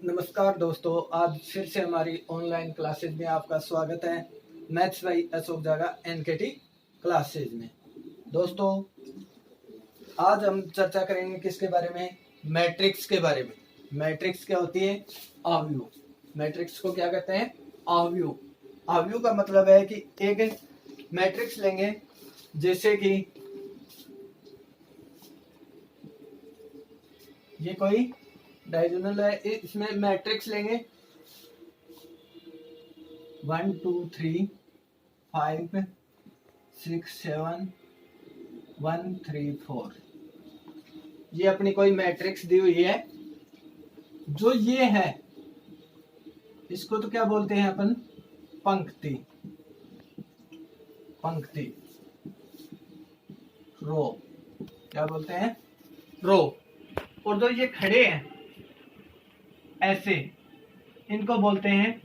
नमस्कार दोस्तों, आज फिर से हमारी ऑनलाइन क्लासेज में आपका स्वागत है। मैथ्स बाई अशोक जागा एनकेटी क्लासेज में। दोस्तों, आज हम चर्चा करेंगे किसके बारे में? मैट्रिक्स के बारे में। मैट्रिक्स क्या होती है? आव्यूह। मैट्रिक्स को क्या कहते हैं? आव्यूह। आव्यूह का मतलब है कि एक मैट्रिक्स लेंगे, जैसे कि ये कोई डायगोनल है, इसमें मैट्रिक्स लेंगे 1 2 3 5 6 7 1 3 4। ये अपनी कोई मैट्रिक्स दी हुई है। जो ये है इसको तो क्या बोलते हैं अपन? पंक्ति। पंक्ति, रो। क्या बोलते हैं? रो। और जो ये खड़े हैं ऐसे, इनको बोलते हैं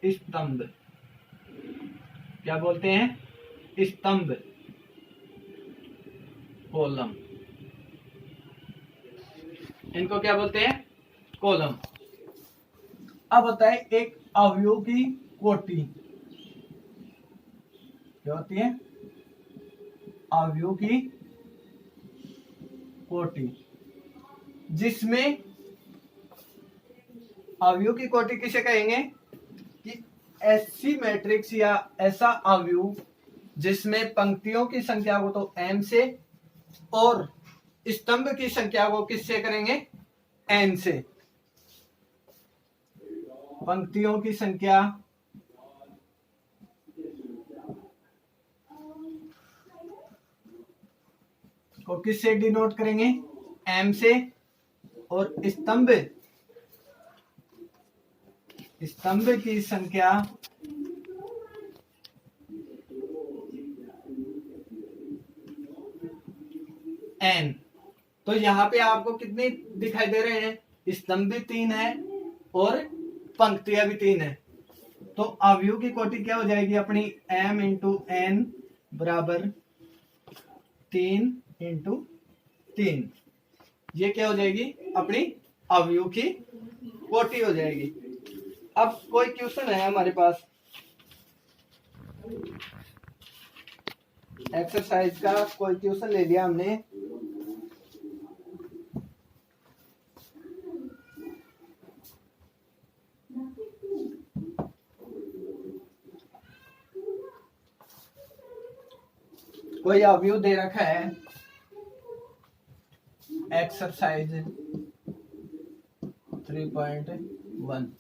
स्तंभ। क्या बोलते हैं? स्तंभ, कॉलम। इनको क्या बोलते हैं? कॉलम। अब होता है एक अवयव की कोटि। क्या होती है? अवयव की कोटि, जिसमें अवयव की कोटि किसे कहेंगे? कि ऐसी मैट्रिक्स या ऐसा अवयव जिसमें पंक्तियों की संख्या को तो m से और स्तंभ की संख्या को किससे करेंगे? n से। पंक्तियों की संख्या को किससे डिनोट करेंगे? m से। और स्तंभ की संख्या n। तो यहाँ पे आपको कितने दिखाई दे रहे हैं? स्तंभ भी 3 है और पंक्तियां भी 3 है। तो अवयव की कोटि क्या हो जाएगी अपनी? m इंटू n बराबर 3 इंटू 3। ये क्या हो जाएगी? अपनी अवयव की कोटि हो जाएगी। अब कोई क्वेश्चन है हमारे पास एक्सरसाइज का, कोई क्वेश्चन ले लिया हमने। कोई अवयव दे रखा है, एक्सरसाइज 3.1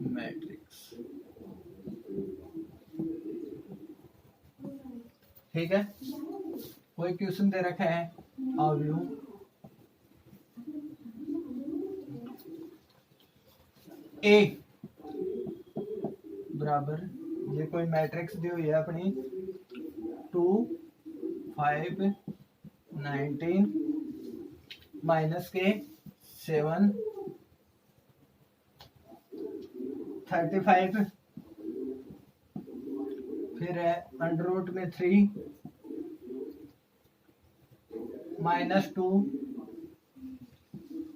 मैट्रिक्स। ठीक है, कोई क्वेश्चन दे रखा है अवयव ए बराबर, ये कोई मैट्रिक्स दी हुई है अपनी 2 5 19 माइनस के 7 35, फिर है अंडर रूट में 3 माइनस 2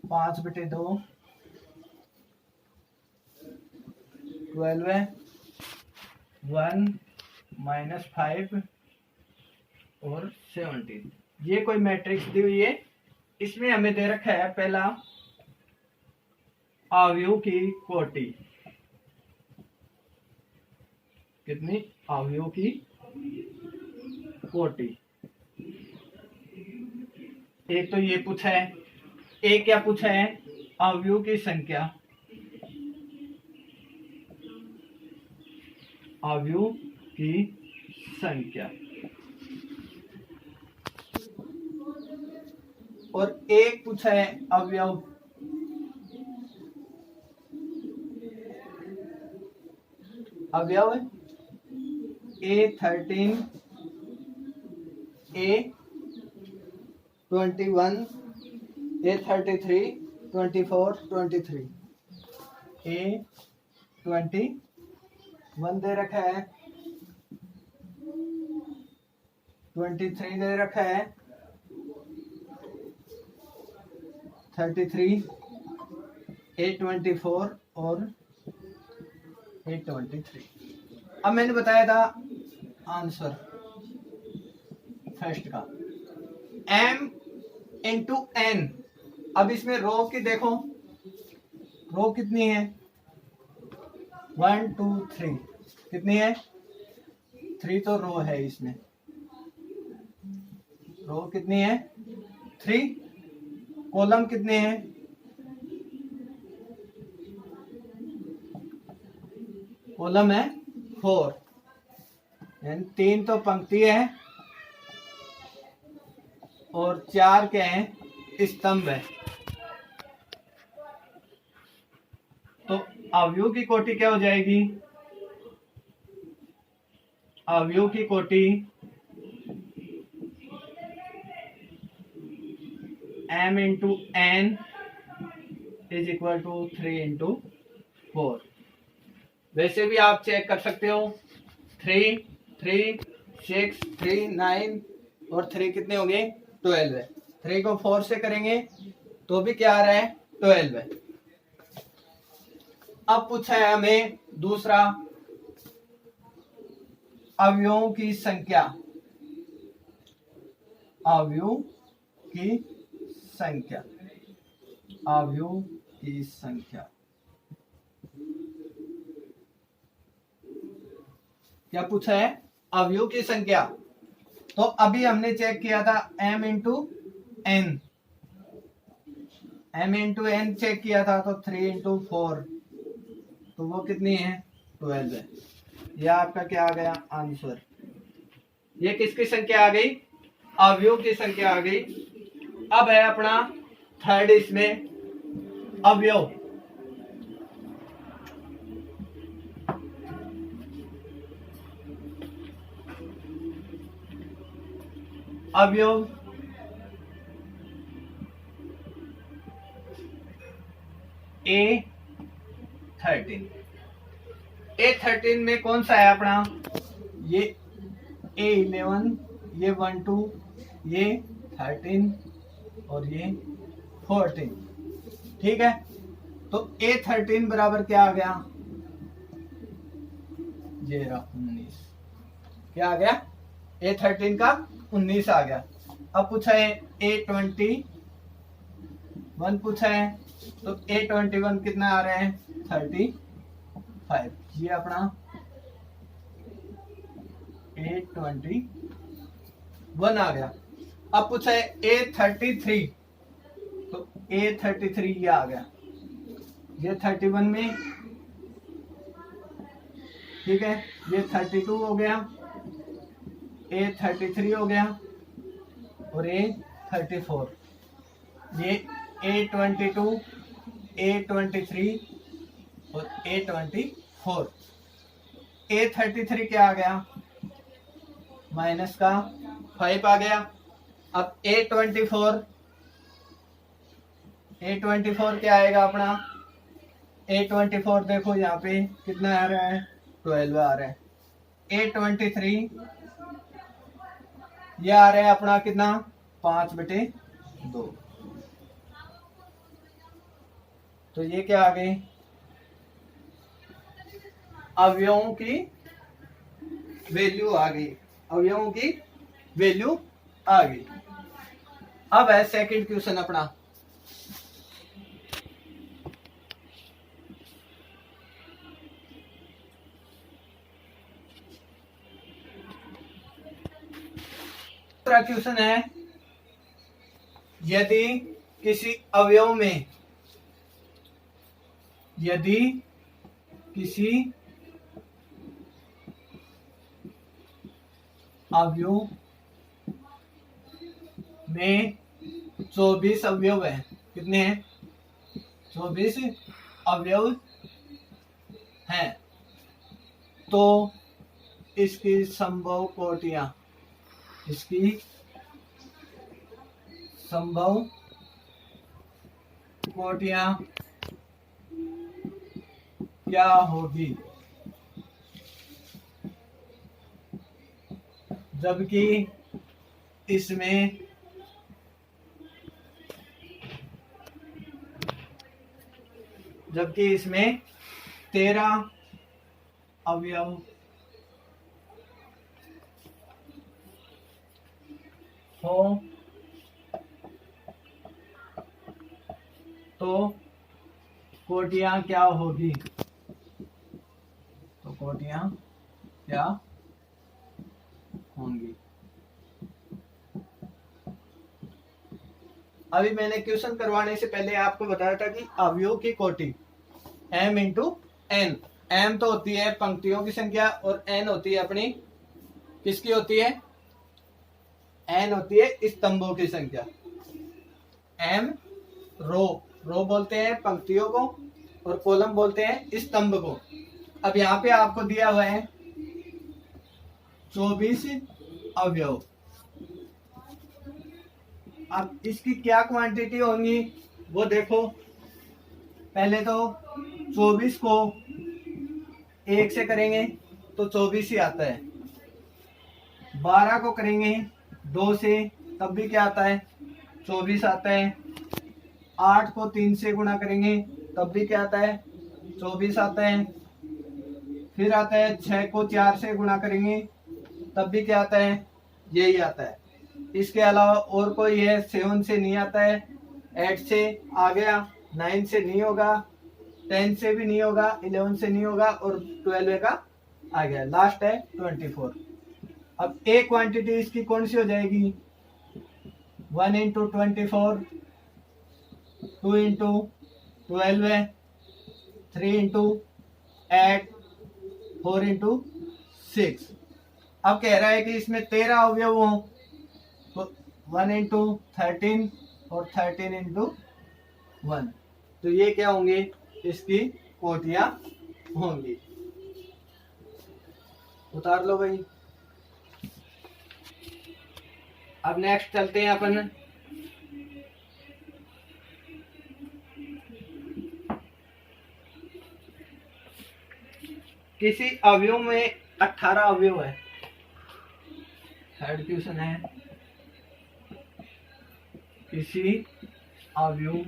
5/2 12 है 1 माइनस 5 और 17। ये कोई मैट्रिक्स दी हुई है। इसमें हमें दे रखा है पहला अवयव की कोटि। कितनी? अवयव की कोटि। एक तो ये पूछा है। एक क्या पूछा है? अवयव की संख्या। अवयव की संख्या। और एक पूछा है अवयव A13 A21 A33 24 23। A21 दे रखा है, 23 दे रखा है, 33 A24 और A23। अब मैंने बताया था आंसर फर्स्ट का m इंटू n। अब इसमें रो की देखो, रो कितनी है 1 2 3, कितनी है 3 तो रो है इसमें, रो कितनी है 3, कॉलम कितने हैं कॉलम है 4, यानी 3 तो पंक्ति है और 4 क्या है स्तंभ है। तो अवयव की कोटि क्या हो जाएगी, अवयव की कोटि m into n is equal to 3 into 4। वैसे भी आप चेक कर सकते हो, 3 3 6 3 9 और 3 कितने हो गए 12 है। 3 को 4 से करेंगे तो भी क्या आ रहा है 12 है। अब पूछा है हमें दूसरा, अवयवों की संख्या, अवयव की संख्या, अवयव की संख्या क्या पूछा है, अवयव की संख्या। तो अभी हमने चेक किया था m into N, m into N check किया था तो 3 इंटू 4, तो वो कितनी है 12 है। ये आपका क्या आ गया आंसर। ये किसकी संख्या आ गई, अवयव की संख्या आ गई। अब है अपना थर्ड इसमें अवयव, अवयव A13। A13 में कौन सा है अपना, ये A11, ये 1 2, ये 13 और ये 14, ठीक है। तो A13 बराबर क्या आ गया, ये रहा 19, क्या आ गया A13 का 19 आ गया। अब पूछा है A21 पूछा है, तो A21 कितना आ रहा है 35, ये अपना A21 आ गया। अब पूछा है A33, तो A33 ये आ गया, ये 31 में, ठीक है, ये 32 हो गया, A33 हो गया और A34, ये A22, A23 और A24। A33 क्या आ गया माइनस का 5 आ गया। अब A24, A24 क्या आएगा अपना, A24 देखो यहाँ पे कितना आ रहा है 12 आ रहा है। A23 ये आ रहा है अपना कितना 5/2, तो ये क्या आ गई अवयवों की वैल्यू आ गई, अवयवों की वैल्यू आ गई। अब है सेकंड क्वेश्चन अपना, दूसरा क्वेश्चन है, यदि किसी अवयव में, यदि किसी अवयव में 24 अवयव है, कितने हैं 24 अवयव हैं, तो इसकी संभव कोटियां, इसकी संभव कोटियां क्या होगी, जबकि इसमें जबकि इसमें 13 अवयव हो तो कोटियां क्या होगी? तो कोटियां क्या होंगी? अभी मैंने क्वेश्चन करवाने से पहले आपको बताया था कि अवयव की कोटि m इंटू एन। m तो होती है पंक्तियों की संख्या और n होती है अपनी किसकी होती है? n होती है स्तंभों की संख्या। m रो बोलते हैं पंक्तियों को और कॉलम बोलते हैं स्तंभ को। अब यहाँ पे आपको दिया हुआ है 24 अवयव। अब इसकी क्या क्वांटिटी होंगी वो देखो। पहले तो 24 को 1 से करेंगे तो 24 ही आता है। 12 को करेंगे 2 से तब भी क्या आता है? 24 आता है। 8 को 3 से गुणा करेंगे तब भी क्या आता है? 24 आता है। फिर आता है 6 को 4 से गुणा करेंगे तब भी क्या आता है? यही आता है। इसके अलावा और कोई है? 7 से नहीं आता है, 8 से आ गया, 9 से नहीं होगा, 10 से भी नहीं होगा, 11 से नहीं होगा और 12 का आ गया। लास्ट है 24। अब एक क्वांटिटी इसकी कौन सी हो जाएगी? 1 इंटू 24, 2 इंटू 12, 3 इंटू 8, 4 इंटू 6। अब कह रहा है कि इसमें 13 अवयव हों तो 1 इंटू 13 और 13 इंटू 1। तो ये क्या होंगे? इसकी कोटियां होंगी। उतार लो भाई। अब नेक्स्ट चलते हैं अपन किसी अवयव में 18 अवयव है। थर्ड क्वेश्चन है किसी अवयव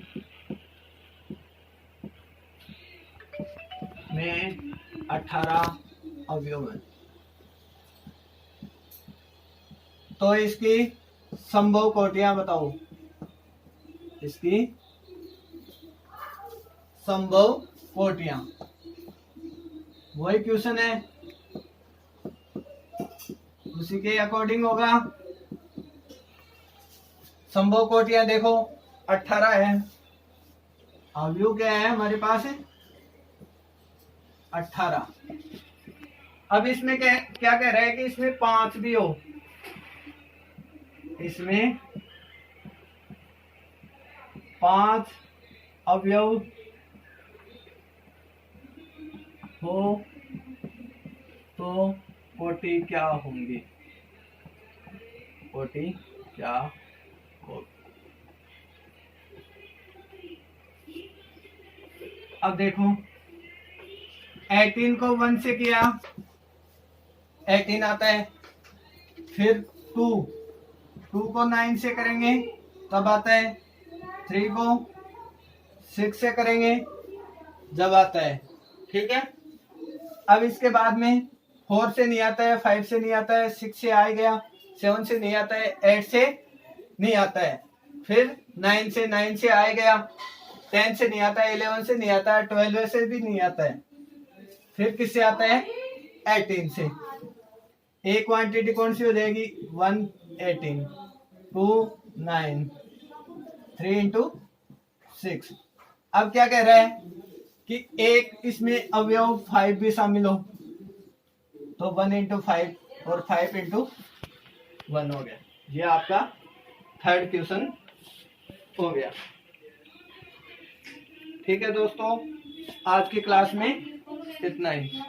में 18 अवयव है तो इसकी संभव कोटियां बताओ। इसकी संभव कोटियां, वही क्वेश्चन है, उसी के अकॉर्डिंग होगा। संभव कोटियां देखो 18 है। अवयव क्या है हमारे पास? 18। अब इसमें क्या कह रहा है कि इसमें 5 भी हो। इसमें 5 अवयव हो तो कोटि क्या होंगी? कोटि क्या होगी? अब देखो 18 को 1 से किया 18 आता है। फिर 2 को 9 से करेंगे तब आता है। 3 को 6 से करेंगे जब आता है। ठीक है। अब इसके बाद में 4 से नहीं आता है, 5 से नहीं आता है, 6 से आ गया, 7 से नहीं आता है, 8 से नहीं आता है, फिर 9 से आ गया, 10 से नहीं आता है, 11 से नहीं आता है, 12 से भी नहीं आता है, फिर किससे आता है? 18 से। एक क्वांटिटी कौन सी हो जाएगी? 1 18, 2 9, 3 इंटू 6। अब क्या कह रहा है कि एक इसमें अवयव 5 भी शामिल हो तो 1 इंटू 5 और 5 इंटू 1 हो गया। ये आपका थर्ड क्वेश्चन हो गया। ठीक है दोस्तों, आज की क्लास में इतना ही।